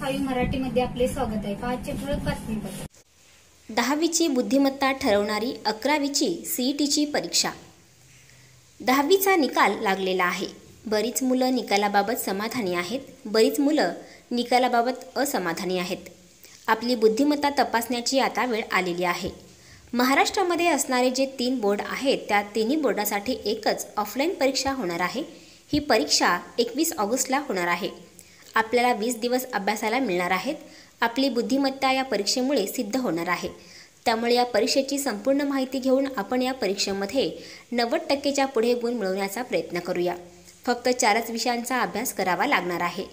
5 मराठीमध्ये आपले स्वागत आहे. आजचे ठळक बातमीपत्र. 10वीची बुद्धिमत्ता ठरवणारी 11वीची सीईटीची परीक्षा. 10वीचा निकाल लागलेला आहे. बरीच मुलं निकालाबाबत समाधानी आहेत, बरीच मुलं निकालाबाबत असमाधानी आहेत. आपली बुद्धिमत्ता तपासण्याची आता वेळ आलेली आहे. महाराष्ट्रामध्ये असणारे जे 3 बोर्ड आहेत त्या तिन्ही बोर्डासाठी एकच ऑफलाईन परीक्षा होणार आहे. ही परीक्षा 21 ऑगस्टला होणार आहे. आपल्याला 20 दिवस अभ्यासाला मिळणार आहेत. आपली बुद्धिमत्ता या परीक्षेमुळे सिद्ध होणार आहे. त्यामुळे या परीक्षेची संपूर्ण माहिती घेऊन आपण या परीक्षेमध्ये 90% पुढे गुण मिळवण्याचा प्रयत्न करूया. फक्त 4च विषयांचा अभ्यास करावा लागणार आहे.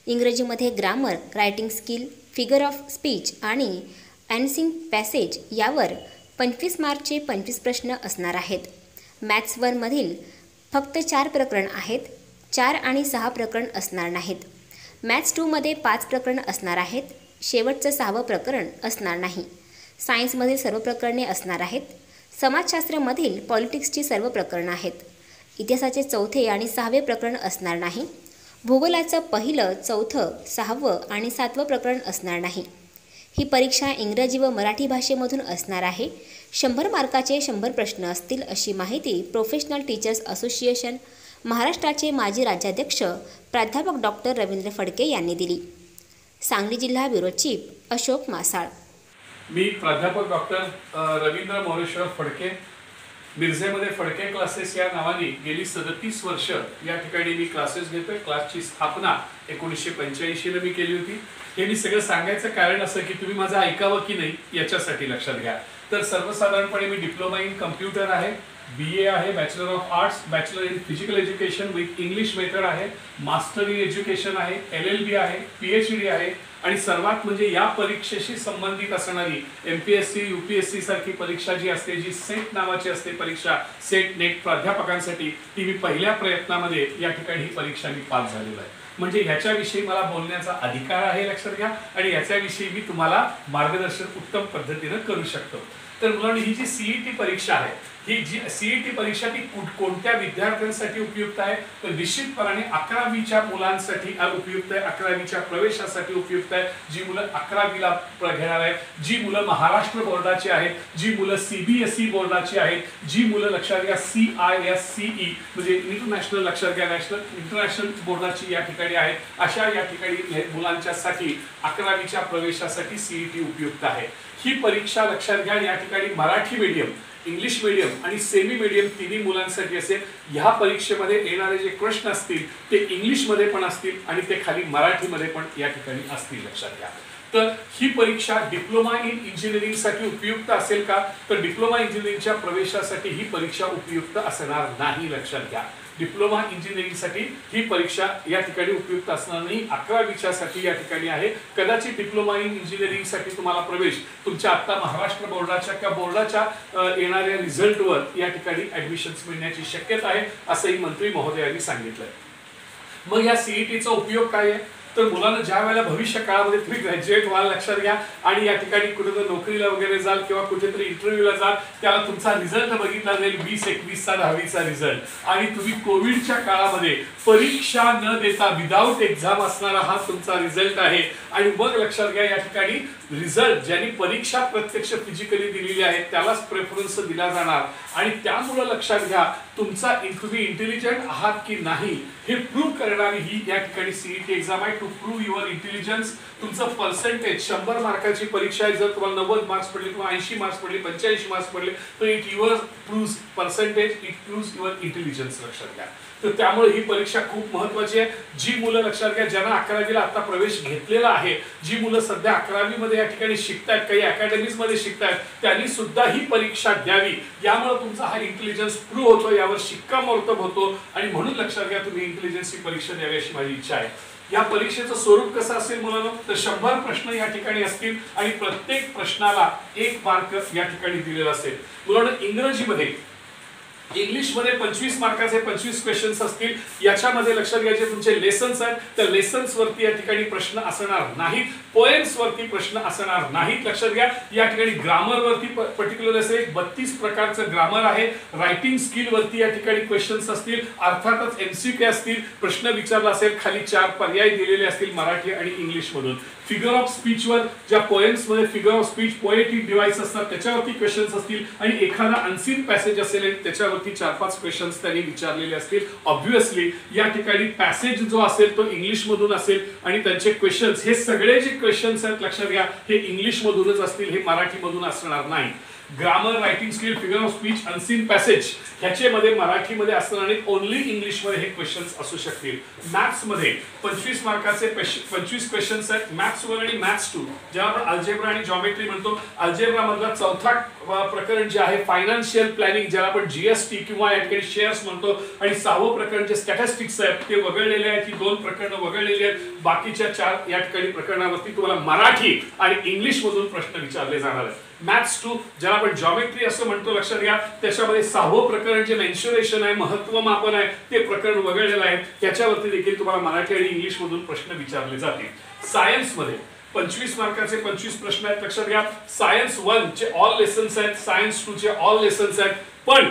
इंग्रजीमध्ये grammar, writing skill, figure of speech आणि ॲन्सिंग पॅसेज यावर 25 मार्कचे 25 प्रश्न असणार आहेत. मॅथ्स 1 मधील फक्त 4 प्रकरण आहेत. 4 आणि 6 प्रकरण असणार नाहीत. मॅथ्स 2 मध्ये 5 प्रकरण असणार आहेत. शेवटचं 6वं प्रकरण असणार नाही. सायन्समधील सर्व प्रकरणे असणार आहेत. समाजशास्त्रामधील पॉलिटिक्सची सर्व प्रकरणं आहेत. इतिहासाचे 4थे आणि 6वे प्रकरण असणार नाही. भूगोलाचं 1लं, 4थं, 6वं आणि 7वं प्रकरण असणार नाही. ही परीक्षा इंग्रजी व मराठी भाषेमधून असणार आहे. 100 मार्काचे 100 प्रश्न असतील अशी माहिती प्रोफेशनल टीचर्स असोसिएशन महाराष्ट्राचे माजी राज्याध्यक्ष प्राध्यापक डॉक्टर रवींद्र फडके यांनी दिली. सांगली जिल्हा ब्युरो चीफ अशोक मासाळ. मी प्राध्यापक डॉक्टर रवींद्र मोरेश्वर फडके, मिरजेमध्ये फडके क्लासेस या नावाने गेली 37 वर्ष या ठिकाणी मी क्लासेस घेतोय. क्लासची स्थापना 1985ला मी केली होती. हे मी सगळं सांगायचं कारण असं की तुम्ही माझं ऐकावं की नाही याच्यासाठी लक्षात घ्या. तर सर्वसाधारणपणे मी डिप्लोमा इन कम्प्युटर आहे, BA आहे, bachelor of arts, bachelor in physical education with English method आहे, मास्टर इन एज्युकेशन आहे, LLB आहे, PhD आहे आणि सर्वात म्हणजे या परीक्षेशी संबंधित असणारी MPSC, UPSC सारखी परीक्षा जी असते, जी सेट नावाची असते परीक्षा, सेट नेट प्राध्यापकांसाठी, ती मी पहिल्या प्रयत्नामध्ये या ठिकाणी ही परीक्षा मी पास झालेलो आहे. म्हणजे ह्याच्याविषयी मला बोलण्याचा अधिकार आहे, लक्षात घ्या. आणि याच्याविषयी मी तुम्हाला मार्गदर्शन उत्तम पद्धतीने करू शकतो. तर मुलांनी ही जी CET परीक्षा आहे, ही जी CET परीक्षा ती कोणत्या विद्यार्थ्यांसाठी उपयुक्त आहे? तर निश्चितपणे 11वीच्या मुलांसाठी उपयुक्त आहे. 11वीच्या प्रवेशासाठी उपयुक्त आहे. जी मुलं 11वीला घेणार आहेत, जी मुलं महाराष्ट्र बोर्डाची आहेत, जी मुलं CBSE बोर्डाची आहेत, जी मुलं लक्षात घ्या CISCE म्हणजे इंटरनॅशनल, लक्षात घ्या इंटरनॅशनल बोर्डाची या ठिकाणी आहेत, अशा या ठिकाणी मुलांच्यासाठी 11वीच्या प्रवेशासाठी CET उपयुक्त आहे. ही परीक्षा लक्षात घ्या या ठिकाणी मराठी मीडियम, इंग्लिश मीडियम आणि सेमी मीडियम तिन्ही मुलांसाठी असेल. ह्या परीक्षेमध्ये येणारे जे प्रश्न असतील ते इंग्लिशमध्ये पण असतील आणि ते खाली मराठीमध्ये पण या ठिकाणी असतील, लक्षात घ्या. तर ही परीक्षा डिप्लोमा इन इंजिनिअरिंग साठी उपयुक्त असेल का? तर डिप्लोमा इंजिनिअरिंगच्या प्रवेशासाठी ही परीक्षा उपयुक्त असणार नाही, लक्षात घ्या. डिप्लोमा इंजिनिअरिंग साठी ही परीक्षा या ठिकाणी उपयुक्त असणार नाही. 11वीच्या साठी या ठिकाणी आहे. कदाचित डिप्लोमा इन इंजिनिअरिंग साठी तुम्हाला प्रवेश तुमच्या आता महाराष्ट्र बोर्डाच्या किंवा बोर्डाच्या येणाऱ्या रिझल्टवर या ठिकाणी ऍडमिशन्स मिळण्याची शक्यता आहे, असंही मंत्री महोदयांनी सांगितलंय. मग या CETचा उपयोग काय आहे? तर मुलांना ज्या वेळेला भविष्य काळामध्ये तुम्ही ग्रॅज्युएट व्हाल, लक्षात घ्या, आणि या ठिकाणी कुठेतरी नोकरीला वगैरे जाल किंवा कुठेतरी इंटरव्ह्यूला जाल, त्याला तुमचा रिझल्ट बघितला जाईल 2021चा 10वीचा रिझल्ट. आणि तुम्ही कोविडच्या काळामध्ये परीक्षा न देता विदाऊट एक्झाम असणारा हा तुमचा रिझल्ट आहे. आणि मग लक्षात घ्या या ठिकाणी रिझल्ट ज्यांनी परीक्षा प्रत्यक्ष फिजिकली दिलेली आहे त्यालाच प्रेफरन्स दिला जाणार. आणि त्यामुळे लक्षात घ्या तुमचा तुम्ही इंटेलिजंट आहात की नाही हे प्रूव्ह करणारी ही या ठिकाणी CET एक्झाम आहे. To prove your intelligence. तुमचं पर्सेंटेज 100 मार्काची परीक्षा आहे. जर तुम्हाला 90 मार्क्स पडले किंवा 80 मार्क्स पडले, 85 मार्क्स पडले, तर it your prove percentage, it prove your intelligence, लक्षात घ्या. तर त्यामुळे ही परीक्षा खूप महत्त्वाची आहे. जी मुलं लक्षात घ्या ज्यांना 11वीला आता प्रवेश घेतलेला आहे, जी मुलं सध्या 11वीमध्ये या ठिकाणी शिकतायत, काही अकॅडमीज मध्ये शिकतायत, त्यांनी सुद्धा ही परीक्षा द्यावी. यामुळे तुमचा हा इंटेलिजन्स प्रूव्ह होतो, यावर शिक्कामोर्तब होतो. आणि म्हणून लक्षात घ्या तुम्ही इंटेलिजन्सची परीक्षा द्यावी अशी माझी इच्छा आहे. या परीक्षेचं स्वरूप कसं असेल मुलांना? तर 100 प्रश्न या ठिकाणी असतील आणि प्रत्येक प्रश्नाला 1 मार्क या ठिकाणी दिलेला असेल. मुलांना इंग्लिशमध्ये 25 मार्काचे 25 क्वेश्चन्स असतील. याच्यामध्ये लक्षात घ्यायचे तुमचे लेसन्स आहेत, त्या लेसन्स वरती या ठिकाणी प्रश्न असणार नाहीत, पोएम्स वरती प्रश्न असणार नाहीत. लक्षात घ्या या ठिकाणी ग्रामर वरती पर्टिक्युलर असे 32 प्रकारचं ग्रामर आहे. रायटिंग स्किल वरती या ठिकाणी क्वेश्चन्स असतील, अर्थातच एमसीक्यू असतील. प्रश्न विचारला असेल, खाली 4 पर्याय दिलेले असतील मराठी आणि इंग्लिश मधून. फिगर ऑफ स्पीच वर ज्या पोएम्स मध्ये figure of speech poetic device असतात त्याच्यावरती क्वेश्चन्स असतील आणि एखादा अनसीन पॅसेज असेल त्याच्यावरती 4-5 क्वेश्चन्स त्यांनी विचारलेले असतील. ऑब्व्हियसली या ठिकाणी पॅसेज जो असेल तो इंग्लिश मधून असेल आणि त्यांचे क्वेश्चन्स हे सगळे जे क्वेश्चन्स आहेत लक्षात घ्या हे इंग्लिश मधूनच असतील, हे मराठी मधून असणार नाही. Grammar, writing skill, figure of speech, unseen passage ह्याच्यामध्ये मराठीमध्ये असणार आणि ओनली इंग्लिश मध्ये हे क्वेश्चन्स असू शकतील. मॅथ्स मध्ये 25 मार्काचे 25 क्वेश्चन्स आहेत. मॅथ्स 1 आणि मॅथ्स 2 ज्याला आपण अल्जेब्रा आणि जॉमेट्री म्हणतो. अल्जेब्रा मधला चौथा प्रकरण जे आहे फायनान्शियल प्लॅनिंग ज्याला आपण जीएसटी किंवा या ठिकाणी शेअर्स म्हणतो आणि 6वं प्रकरण जे स्टॅटिस्टिक्स आहेत ते वगळलेले आहेत. ही 2 प्रकरणं वगळलेली आहेत. बाकीच्या 4 या ठिकाणी प्रकरणावरती तुम्हाला मराठी आणि इंग्लिश मधून प्रश्न विचारले जाणार आहेत. मॅथ्स 2 ज्याला आपण जॉमेट्री असं म्हणतो लक्षात घ्या त्याच्यामध्ये 6वं प्रकरण जे मेन्शुरेशन आहे, महत्त्वमापन आहे ते प्रकरण वगळलेलं आहे. त्याच्यावरती देखील तुम्हाला मराठी आणि इंग्लिश मधून प्रश्न विचारले जातील. सायन्स मध्ये 25 मार्काचे 25 प्रश्न आहेत लक्षात घ्या. सायन्स 1 चे ऑल लेसन्स आहेत, सायन्स 2 चे ऑल लेसन्स आहेत. पण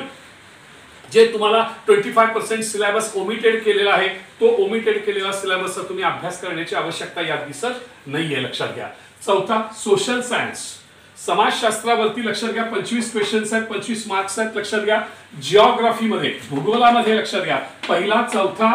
जे तुम्हाला 25% सिलेबस ओमिटेड केलेला आहे तो ओमिटेड केलेला सिलेबसचा तुम्ही अभ्यास करण्याची आवश्यकता यात दिसत नाहीये लक्षात घ्या. चौथा सोशल सायन्स समाजशास्त्रावरती लक्षात घ्या 25 क्वेश्चन्स आहेत, 25 मार्क्स आहेत लक्षात घ्या. जिओग्राफी मध्ये भूगोलामध्ये लक्षात घ्या पहिला, चौथा,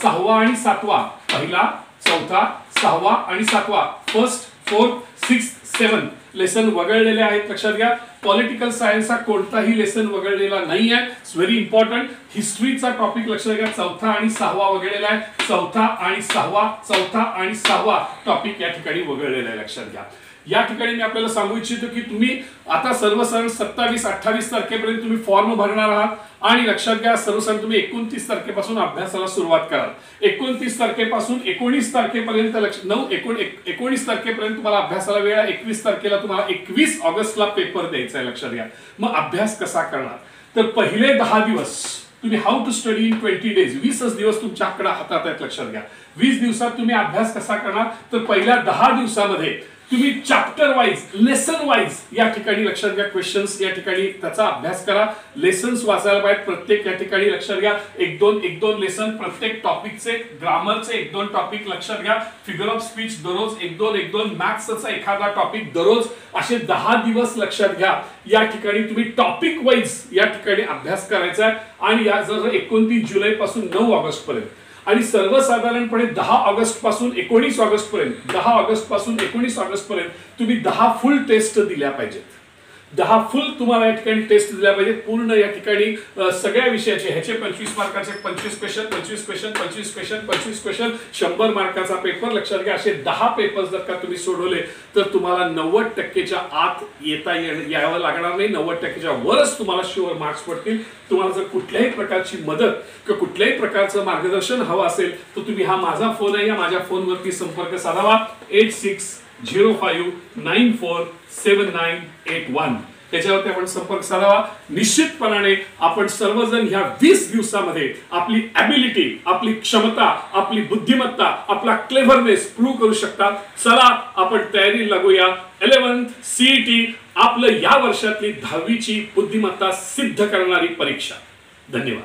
6वा आणि 7वा, पहिला, चौथा, 6वा आणि 7वा, first, fourth, 6th, 7th lesson वगळलेले आहेत लक्षात घ्या. पॉलिटिकल सायन्स हा कोणताही लेसन वगळलेला नाही आहे. It's very important. हिस्ट्रीचा टॉपिक लक्षात घ्या 4था आणि 6वा वगळलेला आहे. 4था आणि 6वा, 4था आणि 6वा टॉपिक या ठिकाणी वगळलेला आहे लक्षात घ्या. या ठिकाणी मी आपल्याला सांगू इच्छितो की तुम्ही आता सर्वसाधारण 27-28 तारखेपर्यंत तुम्ही फॉर्म भरणार आहात आणि लक्षात घ्या सर्वसाधारण तुम्ही 29 तारखेपासून अभ्यासाला सुरुवात कराल. 29 तारखेपासून 19 तारखेपर्यंत 19 तारखेपर्यंत तुम्हाला अभ्यासाला वेळ आहे. 21 तारखेला तुम्हाला 21 ऑगस्टला पेपर द्यायचा आहे लक्षात घ्या. मग अभ्यास कसा करणार तर पहिले 10 दिवस तुम्ही how to study in 20 days 20 दिवस तुमच्याकडे हातात आहेत लक्षात घ्या. 20 दिवसात तुम्ही अभ्यास कसा करणार तर पहिल्या 10 दिवसामध्ये तुम्ही चॅप्टर वाइज लेसन वाइज या ठिकाणी लक्षात घ्या क्वेश्चन्स या ठिकाणी त्याचा अभ्यास करा. लेसन्स वाचायला पाहिजे प्रत्येक या ठिकाणी लक्षात घ्या 1-2 लेसन प्रत्येक टॉपिकचे. ग्रामरचे 1-2 टॉपिक लक्षात घ्या. फिगर ऑफ स्पीच दररोज 1-2 मॅथ्सचा एखादा टॉपिक दररोज असे 10 दिवस लक्षात घ्या. या ठिकाणी तुम्ही टॉपिक वाइज या ठिकाणी अभ्यास करायचा आहे आणि या जर 29 जुलै पासून 9 ऑगस्ट पर्यंत आणि सर्वसाधारणपणे 10 ऑगस्ट पासून 19 ऑगस्ट पर्यंत 10 ऑगस्ट पासून 19 ऑगस्ट पर्यंत तुम्ही 10 फुल टेस्ट दिल्या पाहिजेत. 10 फुल तुम्हाला या ठिकाणी टेस्ट दिल्या पाहिजेत पूर्ण या ठिकाणी सगळ्या विषयाचे. ह्याचे 25 मार्काचे 25 क्वेश्चन 25 क्वेश्चन 25 क्वेश्चन 25 क्वेश्चन 100 मार्काचा पेपर लक्षात घ्या. असे 10 पेपर जर का तुम्ही सोडवले तर तुम्हाला 90% आत यावं लागणार नाही. 90% वरच तुम्हाला शुअर मार्क्स पडतील. तुम्हाला जर कुठल्याही प्रकारची मदत किंवा कुठल्याही प्रकारचं मार्गदर्शन हवं असेल तर तुम्ही हा माझा फोन आहे या माझ्या फोनवरती संपर्क साधावा 8605947981 त्याच्यावरती आपण संपर्क साधावा. निश्चितपणाने आपण सर्वजण ह्या 20 दिवसामध्ये आपली ॲबिलिटी आपली क्षमता आपली बुद्धिमत्ता आपला क्लेव्हरनेस प्रूव्ह करू शकता. चला आपण तयारी लागूया. 11th CET आपलं या वर्षातली 10वीची बुद्धिमत्ता सिद्ध करणारी परीक्षा. धन्यवाद.